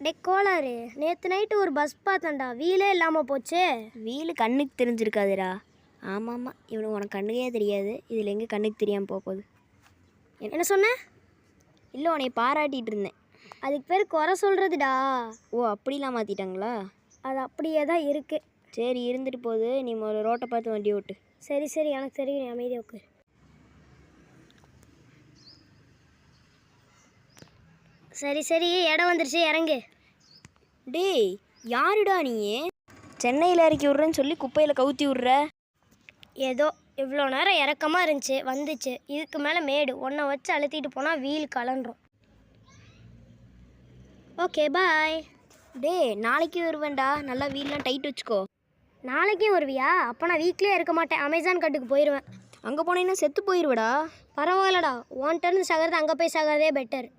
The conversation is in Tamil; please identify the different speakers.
Speaker 1: டே கோளாறு, நேற்று நைட்டு ஒரு பஸ் பார்த்தேன்டா, வீலே இல்லாமல் போச்சே.
Speaker 2: வீலு கண்ணுக்கு தெரிஞ்சிருக்காதுடா. ஆமாம் ஆமாம், இவனுக்கு உனக்கு கண்ணுக்கே தெரியாது, இதில் எங்கே கண்ணுக்கு தெரியாமல் போகுது.
Speaker 1: என்ன சொன்ன?
Speaker 2: இல்லை, உன்னை பாராட்டிகிட்டு இருந்தேன்.
Speaker 1: அதுக்கு பேர் குறை சொல்கிறதுடா.
Speaker 2: ஓ, அப்படிலாம் மாற்றிட்டாங்களா?
Speaker 1: அது அப்படியே தான் இருக்குது.
Speaker 2: சரி, இருந்துட்டு போகுது. நீ ஒரு ரோட்டை பார்த்து வண்டி ஓட்டு.
Speaker 1: சரி சரி, எனக்கு தெரியும், நீ அமைதியாக உட்காரு. சரி சரி, இடம் வந்துருச்சு, இறங்கு.
Speaker 2: டேய், யாருடா நீ? சென்னையில் இறக்கி விட்றேன்னு சொல்லி குப்பையில் கவுத்தி விட்ற.
Speaker 1: ஏதோ இவ்வளோ நேரம் இறக்கமாக இருந்துச்சு, வந்துச்சு. இதுக்கு மேலே மேடு, ஒன்றை வச்சு அழுத்திட்டு போனால் வீல் கலண்டுரும். Okay bye.
Speaker 2: டே, நாளைக்கு வருவேன்டா. நல்லா வீல்லாம் டைட் வச்சுக்கோ.
Speaker 1: நாளைக்கும் வருவியா? அப்போ நான் வீக்லேயே இருக்க மாட்டேன், அமேசான் கட்டுக்கு போயிடுவேன்.
Speaker 2: அங்கே போனீங்கன்னா செத்து போயிடுவடா.
Speaker 1: பரவாயில்லடா, உன்கிட்ட இருந்து சாகிறது அங்கே போய் சாகிறதே பெட்டர்.